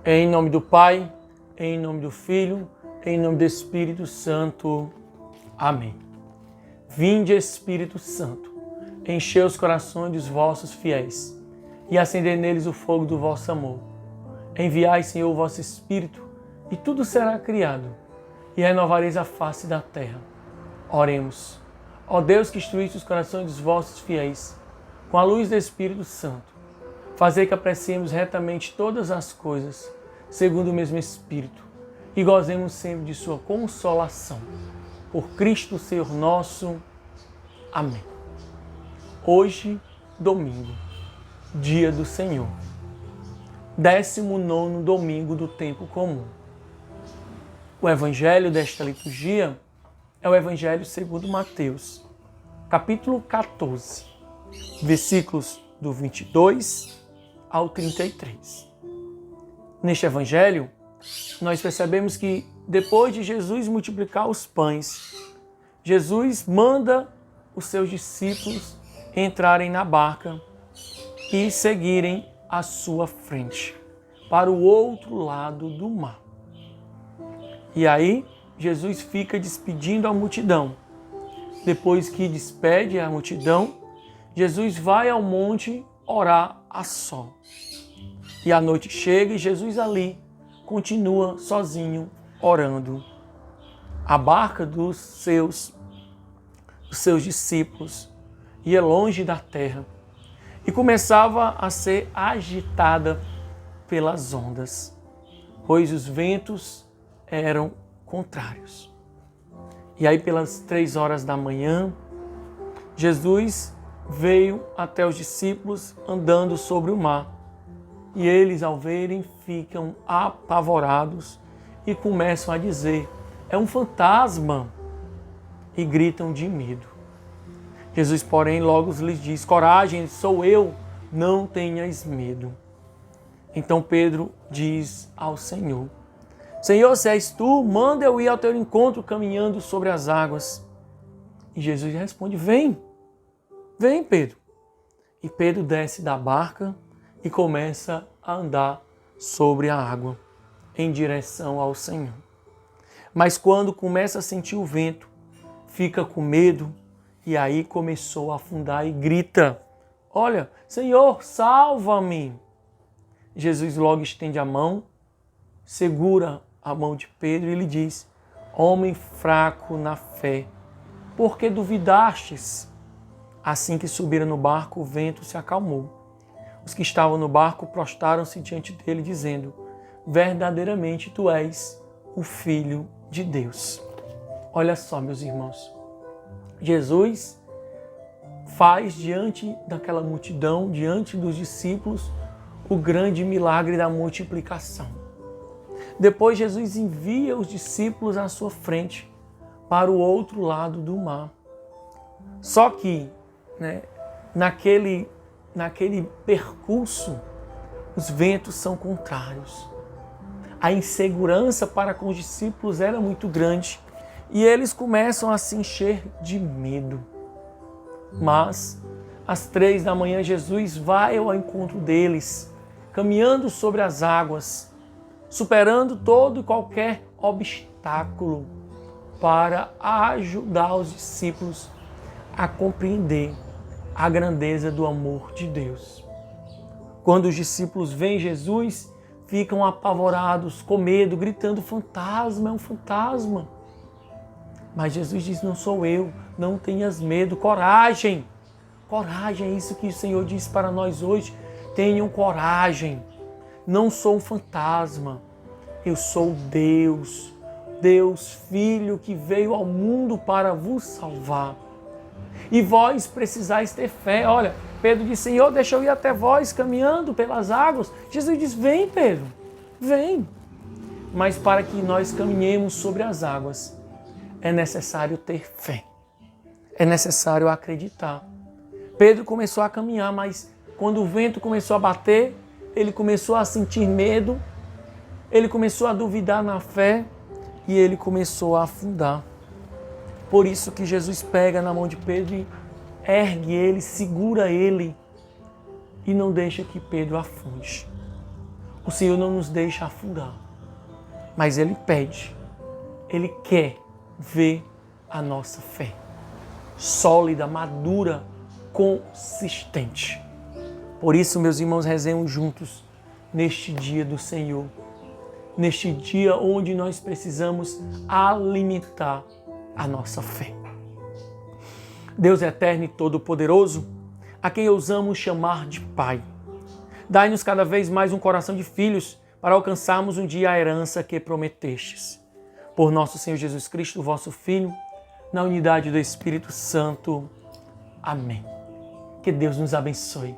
Em nome do Pai, em nome do Filho, em nome do Espírito Santo. Amém. Vinde, Espírito Santo, enchei os corações dos vossos fiéis e acendei neles o fogo do vosso amor. Enviai, Senhor, o vosso Espírito, e tudo será criado, e renovareis a face da terra. Oremos. Ó Deus, que instruíste os corações dos vossos fiéis, com a luz do Espírito Santo, fazei que apreciemos retamente todas as coisas, segundo o mesmo Espírito, e gozemos sempre de sua consolação. Por Cristo, Senhor nosso. Amém. Hoje, domingo, dia do Senhor. 19º domingo do tempo comum. O evangelho desta liturgia é o evangelho segundo Mateus, capítulo 14, versículos do 22 ao 33. Neste evangelho, nós percebemos que depois de Jesus multiplicar os pães, Jesus manda os seus discípulos entrarem na barca e seguirem à sua frente, para o outro lado do mar. E aí, Jesus fica despedindo a multidão. Depois que despede a multidão, Jesus vai ao monte orar a só. E a noite chega e Jesus ali continua sozinho orando. A barca dos seus discípulos ia longe da terra e começava a ser agitada pelas ondas, pois os ventos eram contrários. E aí, pelas 3 horas da manhã, Jesus veio até os discípulos andando sobre o mar. E eles, ao verem, ficam apavorados e começam a dizer: é um fantasma! E gritam de medo. Jesus, porém, logo lhes diz: coragem, sou eu, não tenhas medo. Então Pedro diz ao Senhor: Senhor, se és tu, manda eu ir ao teu encontro caminhando sobre as águas. E Jesus responde: vem, vem, Pedro. E Pedro desce da barca e começa a andar sobre a água em direção ao Senhor. Mas quando começa a sentir o vento, fica com medo e aí começou a afundar e grita: olha, Senhor, salva-me! Jesus logo estende a mão, segura a mão de Pedro e lhe diz: homem fraco na fé, por que duvidastes? Assim que subiram no barco, o vento se acalmou. Os que estavam no barco prostraram-se diante dele, dizendo: verdadeiramente tu és o Filho de Deus. Olha só, meus irmãos, Jesus faz diante daquela multidão, diante dos discípulos, o grande milagre da multiplicação. Depois Jesus envia os discípulos à sua frente, para o outro lado do mar. Só que, naquele percurso, os ventos são contrários. A insegurança para com os discípulos era muito grande e eles começam a se encher de medo. Mas, às 3 da manhã, Jesus vai ao encontro deles, caminhando sobre as águas, superando todo e qualquer obstáculo para ajudar os discípulos a compreender a grandeza do amor de Deus. Quando os discípulos veem Jesus, ficam apavorados, com medo, gritando: fantasma, é um fantasma. Mas Jesus diz: não sou eu, não tenhas medo, coragem. Coragem, é isso que o Senhor diz para nós hoje. Tenham coragem, não sou um fantasma, eu sou Deus, Deus Filho que veio ao mundo para vos salvar. E vós precisais ter fé. Olha, Pedro disse: Senhor, deixa eu ir até vós caminhando pelas águas. Jesus diz: vem, Pedro, vem. Mas para que nós caminhemos sobre as águas, é necessário ter fé. É necessário acreditar. Pedro começou a caminhar, mas quando o vento começou a bater, ele começou a sentir medo, ele começou a duvidar na fé e ele começou a afundar. Por isso que Jesus pega na mão de Pedro e ergue ele, segura ele e não deixa que Pedro afunde. O Senhor não nos deixa afundar, mas Ele pede, Ele quer ver a nossa fé sólida, madura, consistente. Por isso, meus irmãos, rezemos juntos neste dia do Senhor, neste dia onde nós precisamos alimentar a nossa fé. Deus eterno e todo-poderoso, a quem ousamos chamar de Pai, dai-nos cada vez mais um coração de filhos para alcançarmos um dia a herança que prometestes. Por nosso Senhor Jesus Cristo, vosso Filho, na unidade do Espírito Santo. Amém. Que Deus nos abençoe.